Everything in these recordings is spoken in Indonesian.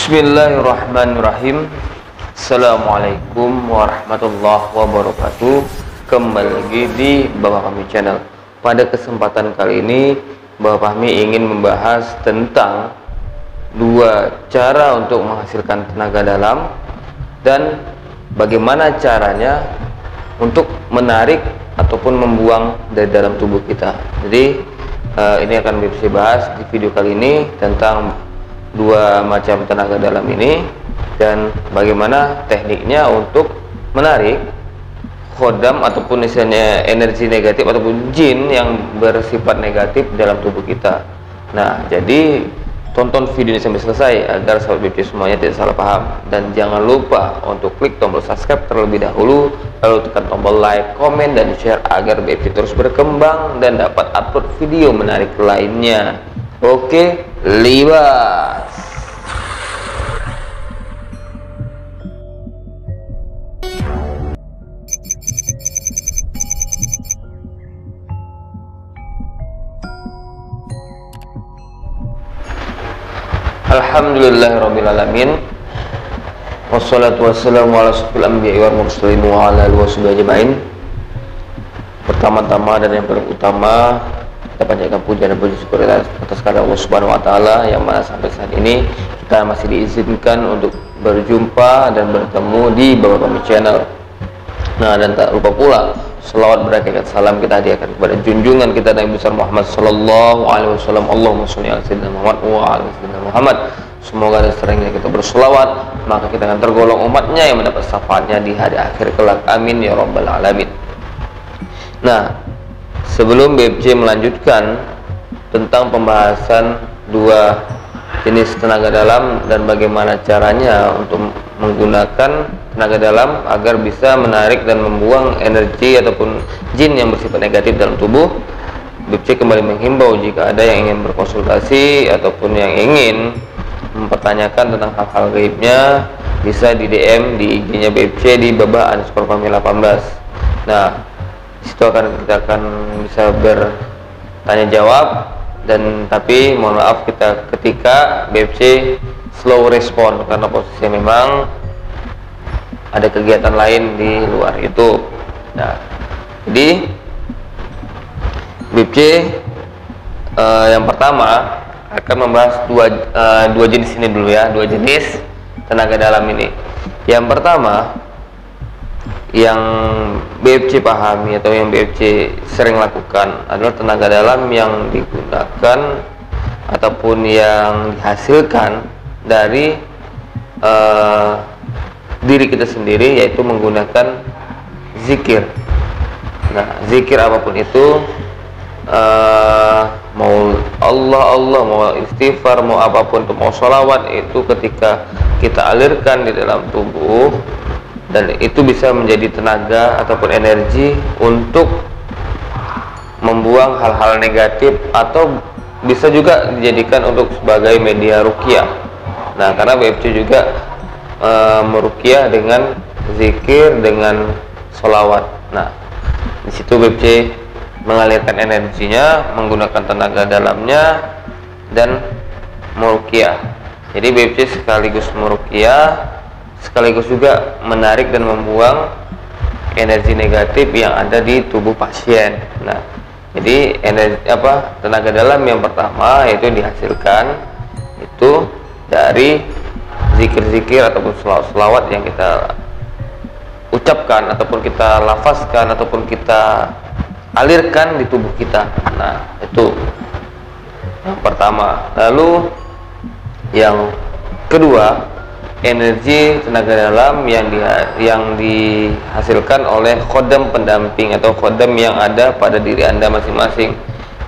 Bismillahirrahmanirrahim. Assalamualaikum warahmatullahi wabarakatuh. Kembali lagi di Bapak Fahmi Channel. Pada kesempatan kali ini Bapak Fahmi ingin membahas tentang dua cara untuk menghasilkan tenaga dalam dan bagaimana caranya untuk menarik ataupun membuang dari dalam tubuh kita. Jadi ini akan bisa bahas di video kali ini tentang dua macam tenaga dalam ini dan bagaimana tekniknya untuk menarik khodam ataupun misalnya energi negatif ataupun jin yang bersifat negatif dalam tubuh kita. Nah, jadi tonton video ini sampai selesai agar sahabat BC semuanya tidak salah paham, dan jangan lupa untuk klik tombol subscribe terlebih dahulu, lalu tekan tombol like, komen, dan share agar BC terus berkembang dan dapat upload video menarik lainnya. Oke, libas. Alhamdulillahirrabbilalamin. Wassalatu wassalamu ala asyrofil anbiya'i wal mursalin wa ala alihi washabihi ajma'in. Pertama-tama dan yang paling utama, kita panjatkan puja dan puji syukur atas kehadirat Allah Subhanahu wa taala yang mana sampai saat ini kita masih diizinkan untuk berjumpa dan bertemu di Bapak Fahmi Channel. Nah, dan tak lupa pula selawat berakat salam kita hadiahkan kepada junjungan kita Nabi besar Muhammad sallallahu alaihi wasallam. Allahumma sholli ala sayyidina Muhammad wa ala sayyidina Muhammad. Semoga dan seringnya kita berselawat, maka kita akan tergolong umatnya yang mendapat syafaatnya di hari akhir kelak. Amin ya rabbal alamin. Nah, sebelum BFC melanjutkan tentang pembahasan dua jenis tenaga dalam dan bagaimana caranya untuk menggunakan tenaga dalam agar bisa menarik dan membuang energi ataupun jin yang bersifat negatif dalam tubuh, BFC kembali menghimbau jika ada yang ingin berkonsultasi ataupun yang ingin mempertanyakan tentang hal-hal gaibnya bisa di DM di IG-nya BFC di baba_fahmi18. Nah, situ kita akan bisa bertanya jawab, dan tapi mohon maaf kita ketika BFC slow respon karena posisinya memang ada kegiatan lain di luar itu. Nah, jadi BFC yang pertama akan membahas dua jenis ini dulu ya, dua jenis tenaga dalam ini. Yang pertama yang BFC pahami atau yang BFC sering lakukan adalah tenaga dalam yang digunakan ataupun yang dihasilkan dari diri kita sendiri, yaitu menggunakan zikir. Nah, zikir apapun itu, mau Allah, mau istighfar, mau apapun itu, mau sholawat, itu ketika kita alirkan di dalam tubuh, dan itu bisa menjadi tenaga ataupun energi untuk membuang hal-hal negatif, atau bisa juga dijadikan untuk sebagai media ruqyah. Nah, karena BFC juga meruqyah dengan zikir, dengan sholawat. Nah, di situ BFC mengalirkan energinya menggunakan tenaga dalamnya dan meruqyah. Jadi BFC sekaligus meruqyah sekaligus juga menarik dan membuang energi negatif yang ada di tubuh pasien. Nah, jadi tenaga dalam yang pertama yaitu dihasilkan itu dari zikir-zikir ataupun selawat yang kita ucapkan ataupun kita lafazkan ataupun kita alirkan di tubuh kita. Nah, itu yang pertama. Lalu yang kedua, energi tenaga dalam yang dihasilkan oleh khodam pendamping atau khodam yang ada pada diri Anda masing-masing.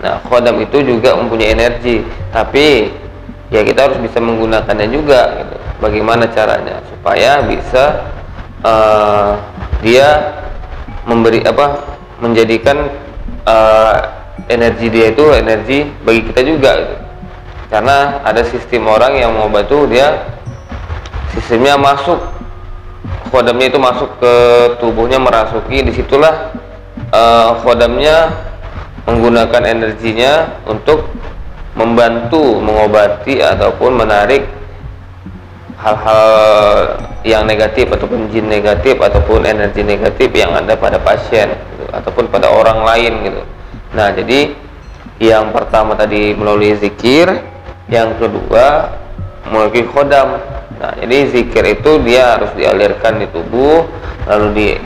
Nah, khodam itu juga mempunyai energi, tapi ya kita harus bisa menggunakannya juga gitu. Bagaimana caranya supaya bisa dia menjadikan energi dia itu energi bagi kita juga gitu. Karena ada sistem orang yang mau bantu, dia sistemnya masuk, khodamnya itu masuk ke tubuhnya, merasuki, disitulah khodamnya menggunakan energinya untuk membantu mengobati ataupun menarik hal-hal yang negatif ataupun jin negatif ataupun energi negatif yang ada pada pasien gitu, ataupun pada orang lain gitu. Nah, jadi yang pertama tadi melalui zikir, yang kedua melalui khodam. Nah, jadi zikir itu dia harus dialirkan di tubuh, lalu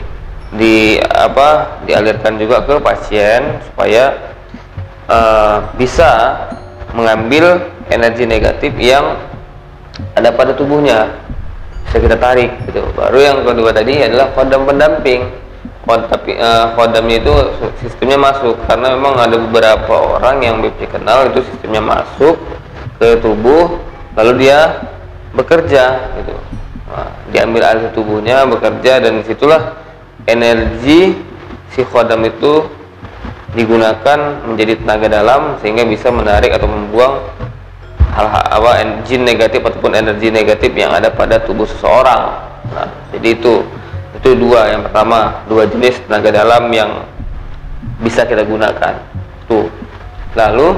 dialirkan juga ke pasien supaya bisa mengambil energi negatif yang ada pada tubuhnya, bisa kita tarik gitu. Baru yang kedua tadi adalah khodam pendamping. Tapi khodamnya itu sistemnya masuk, karena memang ada beberapa orang yang BPC kenal itu sistemnya masuk ke tubuh lalu dia bekerja gitu. Nah, diambil alih tubuhnya, bekerja, dan disitulah energi si khodam itu digunakan menjadi tenaga dalam sehingga bisa menarik atau membuang jin negatif ataupun energi negatif yang ada pada tubuh seseorang. Nah, jadi itu dua. Yang pertama, dua jenis tenaga dalam yang bisa kita gunakan tuh. Lalu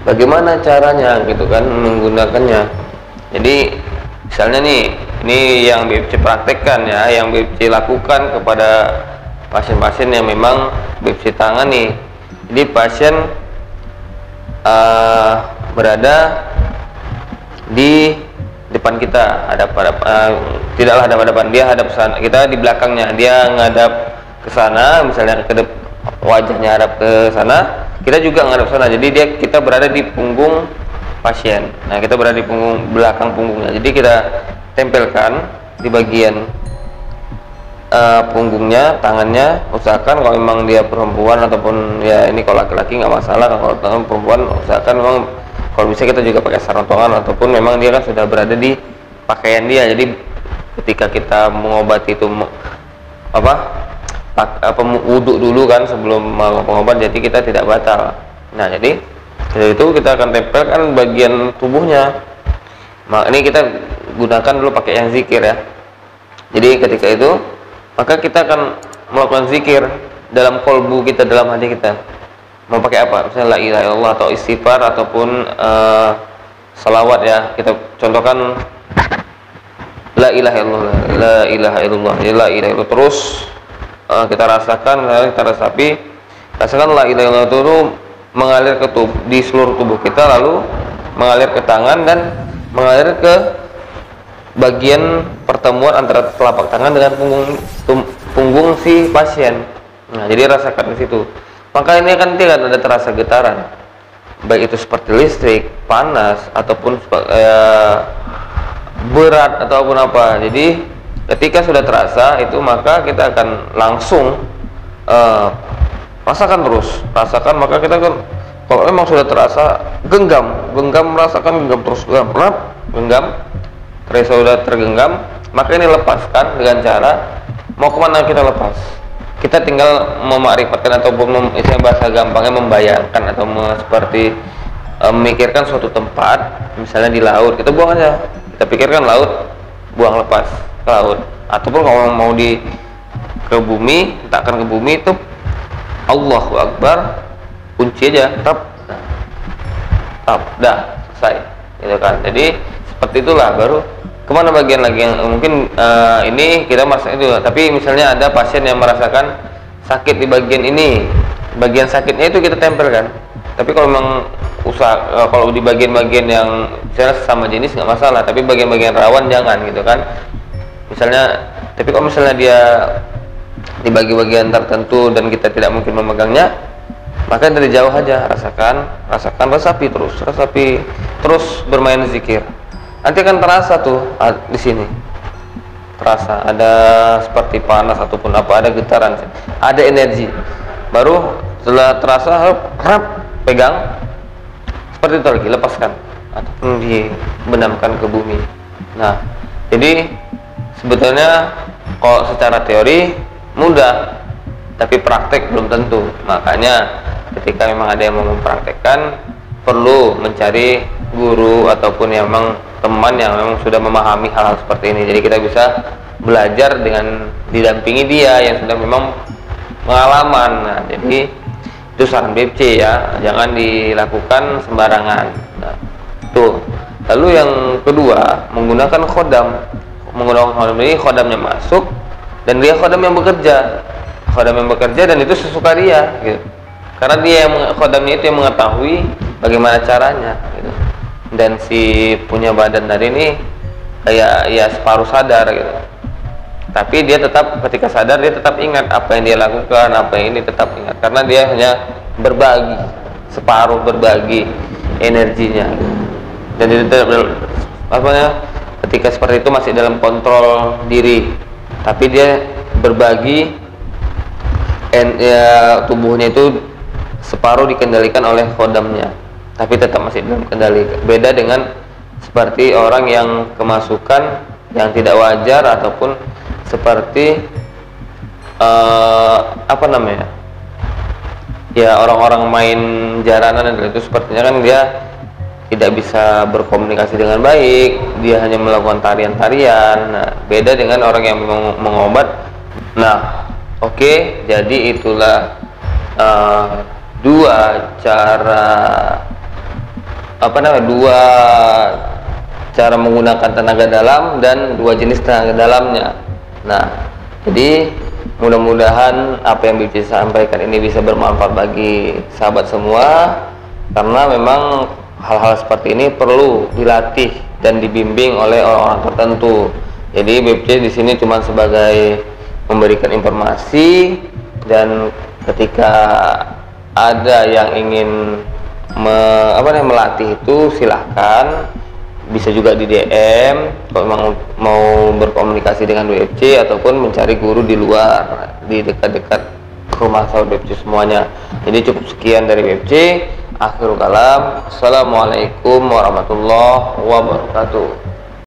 bagaimana caranya gitu kan menggunakannya? Jadi misalnya nih, ini yang BPC praktekkan ya, yang BPC lakukan kepada pasien-pasien yang memang BPC tangani. Jadi pasien berada di depan kita, tidaklah hadap-hadapan, dia hadap sana, kita di belakangnya, dia ngadap ke sana, misalnya wajahnya hadap ke sana, kita juga ngadap sana. Jadi kita berada di punggung pasien. Nah, kita berada di belakang punggungnya. Jadi kita tempelkan di bagian punggungnya, tangannya. Usahakan kalau memang dia perempuan ataupun ya ini kalau laki-laki nggak masalah, kalau perempuan usahakan memang kalau bisa kita juga pakai sarung tangan, ataupun memang dia kan sudah berada di pakaian dia. Jadi ketika kita mengobati itu wudhu dulu kan sebelum mengobat, jadi kita tidak batal. Nah, jadi dari itu kita akan tempelkan bagian tubuhnya. Nah, ini kita gunakan dulu pakai yang zikir ya. Jadi ketika itu maka kita akan melakukan zikir dalam kolbu kita, dalam hati kita. Mau pakai apa? Misalnya la ilaha illallah atau istighfar ataupun salawat ya. Kita contohkan la ilaha illallah, la ilaha illallah, la ilaha illallah. Terus kita rasakan, kita rasakan la ilaha illallah itu mengalir ke tubuh, di seluruh tubuh kita, lalu mengalir ke tangan dan mengalir ke bagian pertemuan antara telapak tangan dengan punggung si pasien. Nah, jadi rasakan di situ. Maka ini akan tidak ada terasa getaran, baik itu seperti listrik, panas, ataupun berat ataupun apa. Jadi ketika sudah terasa itu, maka kita akan langsung rasakan terus, maka kita kan kalau memang sudah terasa genggam, merasakan genggam terus, genggam, terasa sudah tergenggam, maka ini lepaskan dengan cara mau kemana kita lepas. Kita tinggal memakrifatkan ataupun bahasa gampangnya membayangkan atau seperti memikirkan suatu tempat, misalnya di laut, kita buang aja. Kita pikirkan laut, buang lepas ke laut. Ataupun kalau mau ke bumi, letakkan ke bumi itu Allahu Akbar, kunci aja, tap, dah selesai, gitu kan. Jadi seperti itulah. Baru kemana bagian lagi yang mungkin ini kita merasakan itu, tapi misalnya ada pasien yang merasakan sakit di bagian ini, bagian sakitnya itu kita tempelkan. Tapi kalau memang kalau di bagian-bagian yang misalnya sama jenis nggak masalah, tapi bagian-bagian rawan jangan, gitu kan. Misalnya, tapi kalau misalnya dia di bagian tertentu dan kita tidak mungkin memegangnya, maka dari jauh aja rasakan, resapi terus bermain zikir. Nanti akan terasa tuh di sini, terasa ada seperti panas ataupun apa, ada getaran, ada energi. Baru setelah terasa, pegang seperti itu lagi, lepaskan ataupun dibenamkan ke bumi. Nah, jadi sebetulnya kalau secara teori mudah, tapi praktek belum tentu. Makanya ketika memang ada yang mau mempraktekkan, perlu mencari guru ataupun yang memang teman yang memang sudah memahami hal-hal seperti ini. Jadi kita bisa belajar dengan didampingi dia yang sudah memang pengalaman. Nah, jadi itu saran BPC ya, jangan dilakukan sembarangan. Nah, tuh Lalu yang kedua, menggunakan khodam. Menggunakan khodam ini, khodamnya masuk dan dia khodam yang bekerja. Khodam yang bekerja dan itu sesuka dia gitu. Karena dia yang khodamnya itu yang mengetahui bagaimana caranya gitu. Dan si punya badan tadi ini kayak ya separuh sadar gitu. Tapi dia tetap ketika sadar dia tetap ingat apa yang dia lakukan, apa yang ini tetap ingat karena dia hanya berbagi, separuh berbagi energinya gitu. Dan itu ketika seperti itu masih dalam kontrol diri, tapi dia berbagi ya, tubuhnya itu separuh dikendalikan oleh khodamnya, tapi tetap masih dalam kendali. Beda dengan seperti orang yang kemasukan yang tidak wajar ataupun seperti apa namanya ya, orang-orang main jaranan dan itu sepertinya kan dia tidak bisa berkomunikasi dengan baik, dia hanya melakukan tarian-tarian. Nah, beda dengan orang yang mengobat. Nah, oke, jadi itulah dua cara menggunakan tenaga dalam dan dua jenis tenaga dalamnya. Nah, jadi mudah-mudahan apa yang bisa sampaikan ini bisa bermanfaat bagi sahabat semua, karena memang hal-hal seperti ini perlu dilatih dan dibimbing oleh orang-orang tertentu. Jadi BPC di sini cuma sebagai memberikan informasi, dan ketika ada yang ingin melatih itu silahkan, bisa juga di DM kalau memang mau berkomunikasi dengan BFC ataupun mencari guru di luar, di dekat-dekat rumah sahabat BFC semuanya. Jadi cukup sekian dari BFC. Akhirul kalam, assalamualaikum warahmatullahi wabarakatuh.